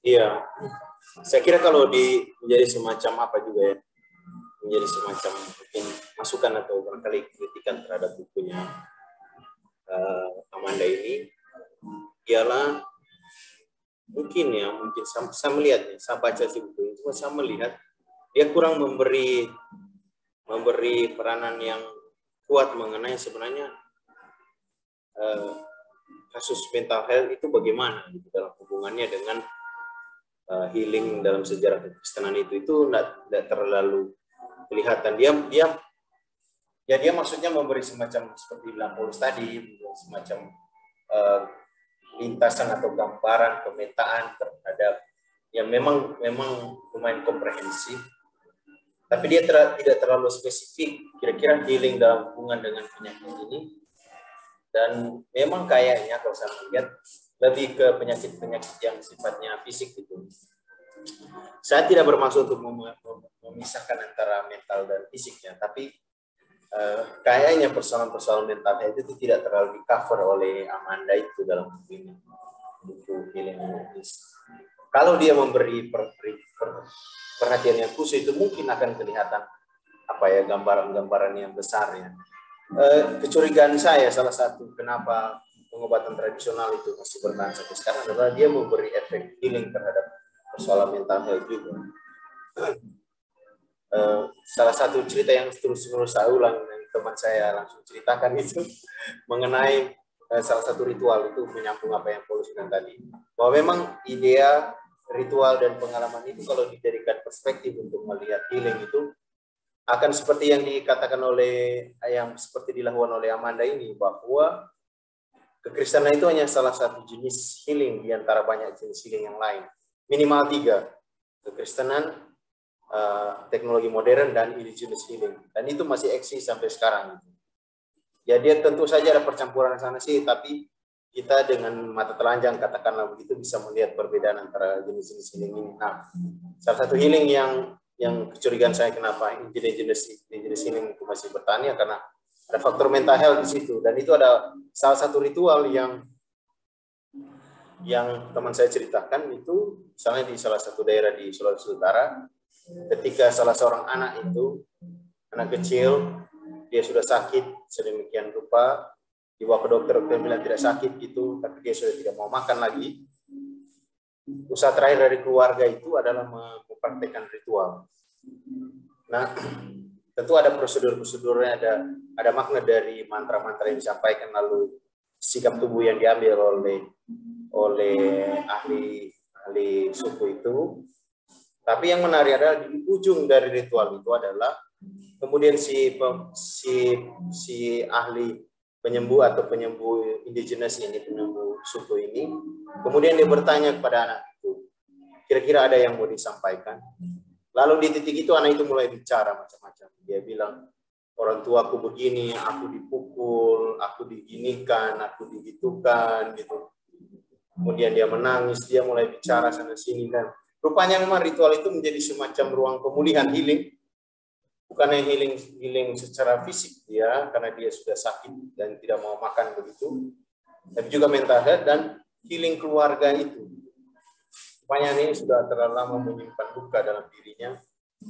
Iya, saya kira kalau menjadi semacam apa juga ya, menjadi semacam mungkin masukan atau barangkali kritikan terhadap bukunya Amanda ini, ialah mungkin saya melihatnya, saya baca si buku ini, cuma saya melihat dia kurang memberi peranan yang kuat mengenai sebenarnya kasus mental health itu bagaimana gitu, dalam hubungannya dengan healing dalam sejarah kekristenan itu tidak terlalu kelihatan. Dia maksudnya memberi semacam seperti bilang Paulus tadi, semacam lintasan atau gambaran pemetaan terhadap yang memang lumayan komprehensif, tapi dia tidak terlalu spesifik kira-kira healing dalam hubungan dengan penyakit ini. Dan memang kayaknya kalau saya melihat lebih ke penyakit-penyakit yang sifatnya fisik gitu. Saya tidak bermaksud untuk memisahkan antara mental dan fisiknya, tapi kayaknya persoalan-persoalan mental itu tidak terlalu di-cover oleh Amanda itu dalam buku Healing Movies. Kalau dia memberi perhatian yang khusus itu mungkin akan kelihatan apa ya, gambaran-gambaran yang besar ya. Kecurigaan saya salah satu kenapa pengobatan tradisional itu masih bertahan sampai sekarang adalah dia memberi efek healing terhadap persoalan mental health juga. Salah satu cerita yang terus-menerus saya ulang dan teman saya langsung ceritakan itu mengenai salah satu ritual itu, menyambung apa yang Paulus bilang tadi, bahwa memang idea ritual dan pengalaman itu kalau dijadikan perspektif untuk melihat healing itu akan seperti yang dikatakan yang seperti dilakukan oleh Amanda ini, bahwa kekristenan itu hanya salah satu jenis healing di antara banyak jenis healing yang lain. Minimal 3, kekristenan, teknologi modern, dan indigenous healing. Dan itu masih eksis sampai sekarang. Ya dia tentu saja ada percampuran sana sih, tapi kita dengan mata telanjang katakanlah begitu bisa melihat perbedaan antara jenis-jenis healing ini. Nah, salah satu healing yang kecurigaan saya kenapa jenis healing itu masih bertahan ya karena ada faktor mental health di situ, dan itu ada salah satu ritual yang teman saya ceritakan itu, misalnya di salah satu daerah di Sulawesi Utara, ketika salah seorang anak kecil dia sudah sakit sedemikian rupa, dibawa ke dokter bilang tidak sakit gitu, tapi dia sudah tidak mau makan lagi. Usaha terakhir dari keluarga itu adalah mempraktekkan ritual. Nah, tentu ada prosedur-prosedurnya, ada makna dari mantra-mantra yang disampaikan, lalu sikap tubuh yang diambil oleh ahli suku itu. Tapi yang menarik adalah di ujung dari ritual itu adalah kemudian si ahli penyembuh atau penyembuh indigenous ini, penyembuh suku ini, kemudian dia bertanya kepada anak itu, kira-kira ada yang mau disampaikan? Lalu di titik itu anak itu mulai bicara macam-macam. Dia bilang, orang tuaku begini, aku dipukul, aku diginikan, aku digitukan, gitu. Kemudian dia menangis, dia mulai bicara sana sini, dan rupanya memang ritual itu menjadi semacam ruang pemulihan, healing. Bukan healing secara fisik dia, karena dia sudah sakit dan tidak mau makan begitu, tapi juga mental health dan healing keluarga itu. Rupanya ini sudah terlalu lama menyimpan duka dalam dirinya,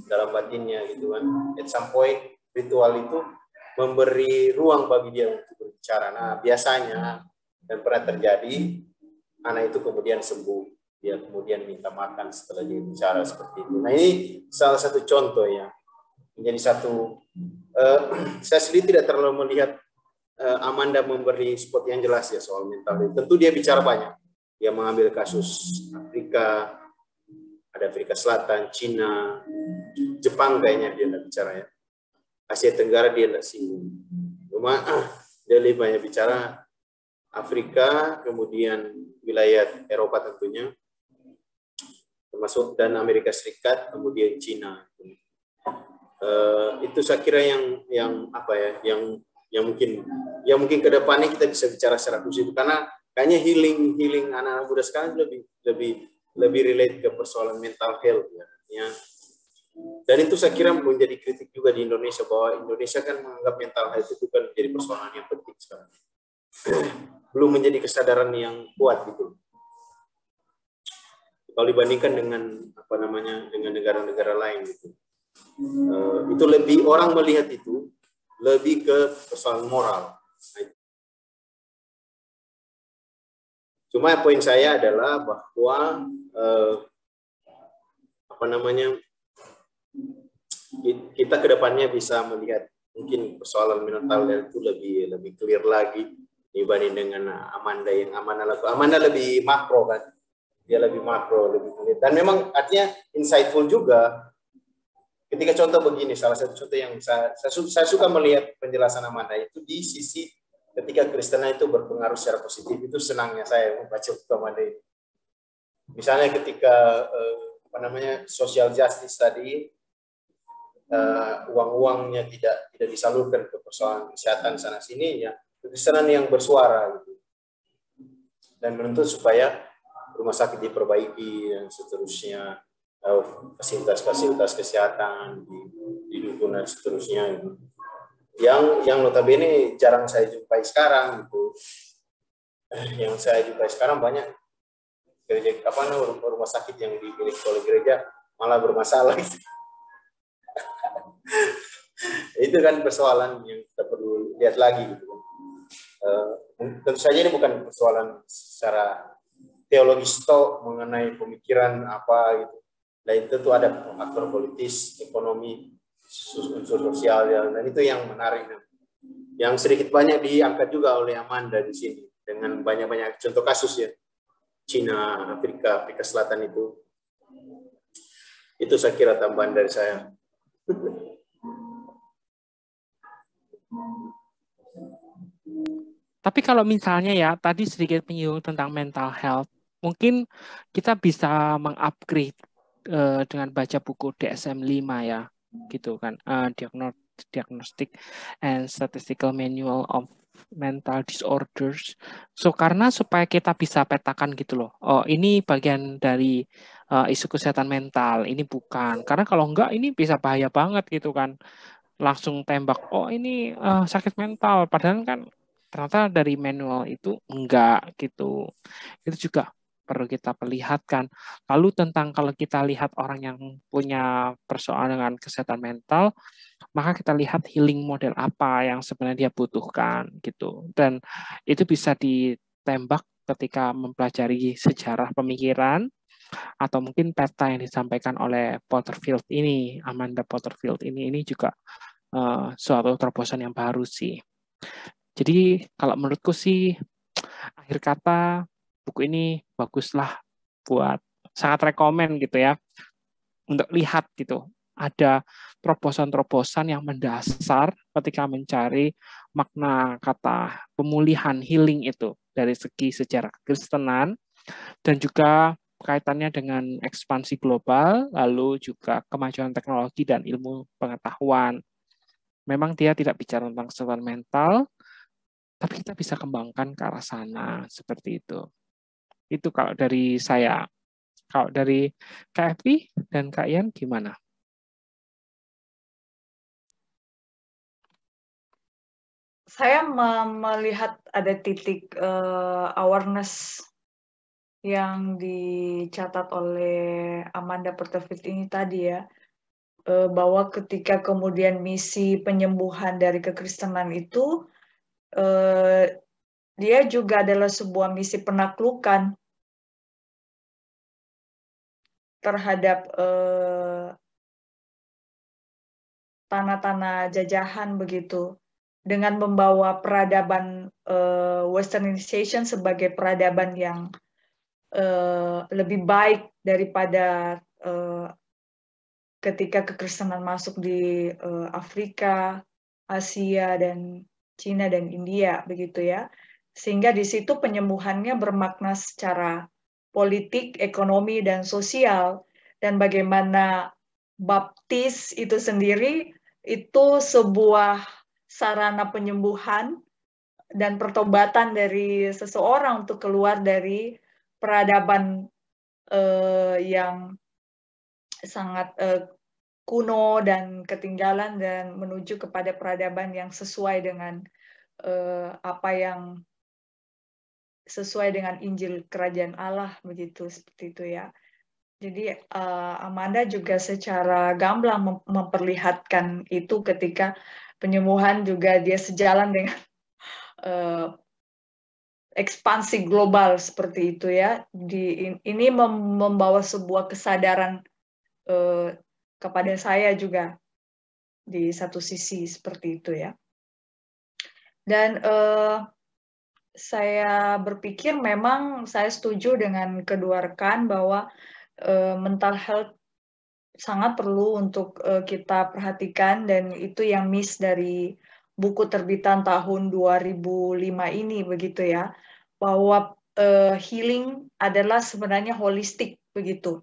dalam batinnya gitu kan. At some point ritual itu memberi ruang bagi dia untuk berbicara. Nah, biasanya dan pernah terjadi, anak itu kemudian sembuh, dia kemudian minta makan setelah dia bicara seperti itu. Nah, ini salah satu contoh ya, menjadi satu saya sendiri tidak terlalu melihat Amanda memberi spot yang jelas ya soal mental. Tentu dia bicara banyak, dia mengambil kasus Afrika, ada Afrika Selatan, Cina, Jepang kayaknya dia tidak bicara ya, Asia Tenggara dia tidak singgung. Cuma dia lebih banyak bicara Afrika, kemudian wilayah Eropa tentunya, termasuk dan Amerika Serikat, kemudian Cina. Itu saya kira yang apa ya, yang mungkin ke depannya kita bisa bicara secara khusus itu, karena kayaknya healing anak-anak muda sekarang lebih relate ke persoalan mental health ya. Dan itu saya kira menjadi kritik juga di Indonesia, bahwa Indonesia kan menganggap mental health itu kan menjadi persoalan yang penting sekarang. Belum menjadi kesadaran yang kuat gitu. kalau dibandingkan dengan apa namanya dengan negara-negara lain gitu. Itu lebih orang melihat itu lebih ke persoalan moral. Cuma poin saya adalah bahwa apa namanya kita kedepannya bisa melihat mungkin persoalan mental itu lebih clear lagi dibanding dengan Amanda yang Amanda lebih makro kan, dia lebih makro lebih clear. Dan memang artinya insightful juga. Ketika contoh begini, salah satu contoh yang saya suka melihat penjelasan Amanda itu di sisi ketika Kristenan itu berpengaruh secara positif, itu senangnya saya membaca buku Amanda ini. Misalnya ketika apa namanya social justice tadi, uang-uangnya tidak disalurkan ke persoalan kesehatan sana sini, ya Kristenan yang bersuara gitu, dan menuntut supaya rumah sakit diperbaiki dan seterusnya, fasilitas-fasilitas kesehatan didukung dan seterusnya gitu. Yang notabene jarang saya jumpai sekarang gitu. Yang saya jumpai sekarang banyak gereja rumah sakit yang dimiliki oleh gereja malah bermasalah gitu. Itu kan persoalan yang kita perlu lihat lagi gitu. Tentu saja ini bukan persoalan secara teologis mengenai pemikiran apa gitu. Dan tentu ada faktor politis, ekonomi, unsur sosial, dan itu yang menarik. Yang sedikit banyak diangkat juga oleh Amanda di sini dengan banyak-banyak contoh kasus ya, Cina, Afrika Selatan itu. Itu saya kira tambahan dari saya. Tapi kalau misalnya ya, tadi sedikit menyinggung tentang mental health, mungkin kita bisa mengupgrade dengan baca buku DSM-5 ya, gitu kan, Diagnostic and Statistical Manual of Mental Disorders. So karena supaya kita bisa petakan gitu loh, oh ini bagian dari isu kesehatan mental, ini bukan. Karena kalau enggak ini bisa bahaya banget gitu kan, langsung tembak, oh ini sakit mental, padahal kan ternyata dari manual itu enggak gitu. Itu juga perlu kita perlihatkan. Lalu tentang kalau kita lihat orang yang punya persoalan dengan kesehatan mental, maka kita lihat healing model apa yang sebenarnya dia butuhkan gitu. Dan itu bisa ditembak ketika mempelajari sejarah pemikiran atau mungkin peta yang disampaikan oleh Porterfield ini, Amanda Porterfield ini juga suatu terobosan yang baru sih. Jadi kalau menurutku sih akhir kata buku ini baguslah, buat sangat rekomen gitu ya untuk lihat gitu. Ada terobosan-terobosan yang mendasar ketika mencari makna kata pemulihan healing itu dari segi sejarah Kristenan dan juga kaitannya dengan ekspansi global, lalu juga kemajuan teknologi dan ilmu pengetahuan. Memang dia tidak bicara tentang kesehatan mental, tapi kita bisa kembangkan ke arah sana, seperti itu. Itu kalau dari saya. Kalau dari Kak Evi dan Kak Ian gimana? Saya melihat ada titik awareness yang dicatat oleh Amanda Porterfield ini tadi ya, bahwa ketika kemudian misi penyembuhan dari kekristenan itu, dia juga adalah sebuah misi penaklukan terhadap tanah-tanah jajahan begitu, dengan membawa peradaban westernization sebagai peradaban yang lebih baik daripada ketika kekristenan masuk di Afrika, Asia, dan Cina dan India begitu ya. Sehingga di situ penyembuhannya bermakna secara politik, ekonomi, dan sosial, dan bagaimana baptis itu sendiri itu sebuah sarana penyembuhan dan pertobatan dari seseorang untuk keluar dari peradaban yang sangat kuno dan ketinggalan dan menuju kepada peradaban yang sesuai dengan apa yang sesuai dengan Injil Kerajaan Allah begitu, seperti itu ya. Jadi Amanda juga secara gamblang memperlihatkan itu ketika penyembuhan juga dia sejalan dengan ekspansi global seperti itu ya. Ini membawa sebuah kesadaran kepada saya juga di satu sisi seperti itu ya. Dan saya berpikir memang saya setuju dengan kedua rekan bahwa mental health sangat perlu untuk kita perhatikan, dan itu yang miss dari buku terbitan tahun 2005 ini begitu ya, bahwa healing adalah sebenarnya holistik begitu.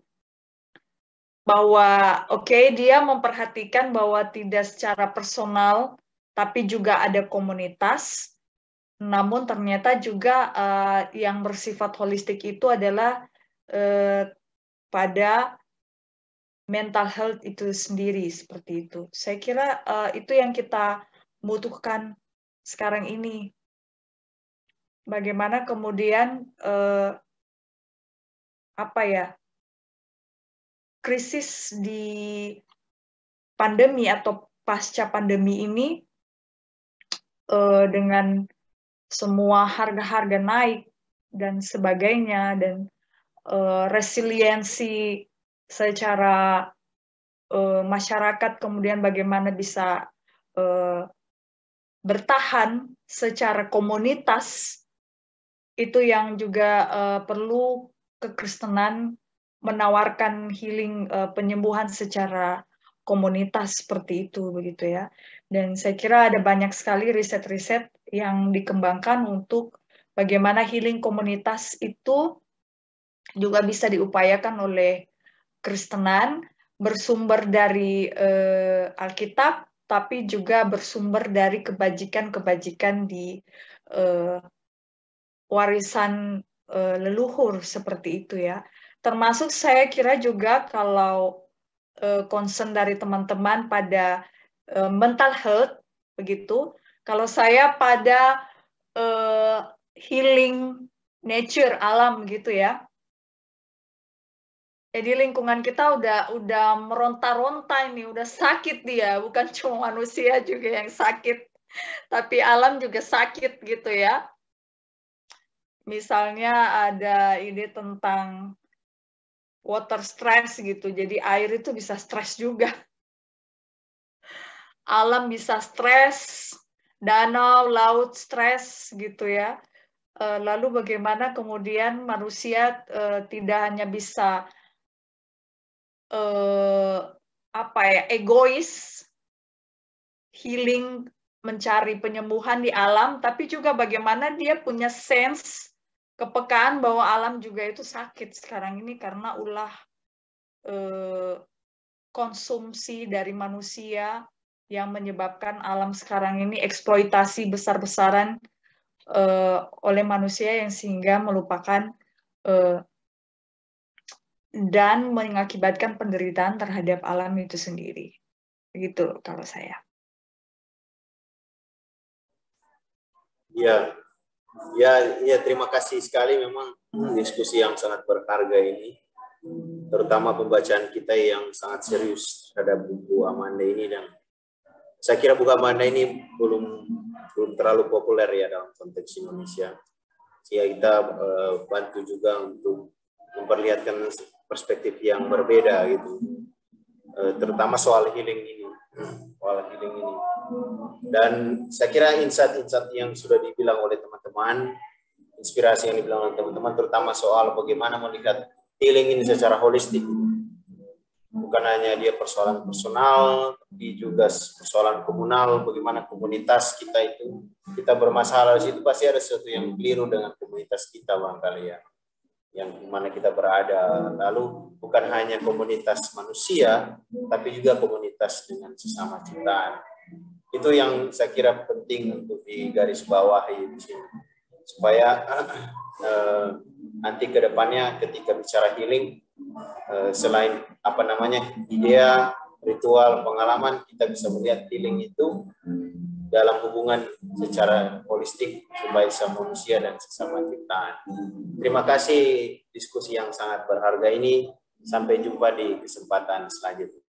Bahwa dia memperhatikan bahwa tidak secara personal tapi juga ada komunitas. Namun ternyata juga yang bersifat holistik itu adalah pada mental health itu sendiri seperti itu. Saya kira itu yang kita butuhkan sekarang ini. Bagaimana kemudian krisis di pandemi atau pasca pandemi ini dengan semua harga-harga naik dan sebagainya, dan resiliensi secara masyarakat kemudian bagaimana bisa bertahan secara komunitas, itu yang juga perlu kekristenan menawarkan healing, penyembuhan secara komunitas seperti itu begitu ya. Dan saya kira ada banyak sekali riset-riset yang dikembangkan untuk bagaimana healing komunitas itu juga bisa diupayakan oleh Kristenan, bersumber dari Alkitab, tapi juga bersumber dari kebajikan-kebajikan di warisan leluhur seperti itu ya. Termasuk saya kira juga kalau concern dari teman-teman pada mental health begitu. Kalau saya pada healing nature, alam gitu ya. Jadi lingkungan kita udah meronta-ronta ini, udah sakit dia, bukan cuma manusia juga yang sakit, tapi alam juga sakit gitu ya. Misalnya ada ide tentang water stress gitu, jadi air itu bisa stres juga. Alam bisa stres, danau, laut stres gitu ya. Lalu bagaimana kemudian manusia tidak hanya bisa egois, healing, mencari penyembuhan di alam, tapi juga bagaimana dia punya sense kepekaan bahwa alam juga itu sakit sekarang ini karena ulah konsumsi dari manusia yang menyebabkan alam sekarang ini eksploitasi besar-besaran oleh manusia, yang sehingga melupakan dan mengakibatkan penderitaan terhadap alam itu sendiri. Begitu kalau saya. Ya, terima kasih sekali, memang diskusi yang sangat berharga ini, terutama pembacaan kita yang sangat serius terhadap buku Amanda ini, dan saya kira buku Amanda ini belum terlalu populer ya dalam konteks Indonesia. Ya, kita bantu juga untuk memperlihatkan perspektif yang berbeda gitu, terutama soal healing ini. Dan saya kira insight-insight yang sudah dibilang oleh teman-teman, inspirasi yang dibilang oleh teman-teman, terutama soal bagaimana melihat healing ini secara holistik. Bukan hanya dia persoalan personal, tapi juga persoalan komunal, bagaimana komunitas kita bermasalah di situ, pasti ada sesuatu yang keliru dengan komunitas kita barangkali ya, yang mana kita berada. Lalu bukan hanya komunitas manusia, tapi juga komunitas dengan sesama ciptaan. Itu yang saya kira penting untuk digarisbawahi di sini, supaya nanti ke depannya ketika bicara healing, selain idea, ritual, pengalaman, kita bisa melihat healing itu dalam hubungan secara holistik baik sama manusia dan sesama ciptaan. Terima kasih diskusi yang sangat berharga ini. Sampai jumpa di kesempatan selanjutnya.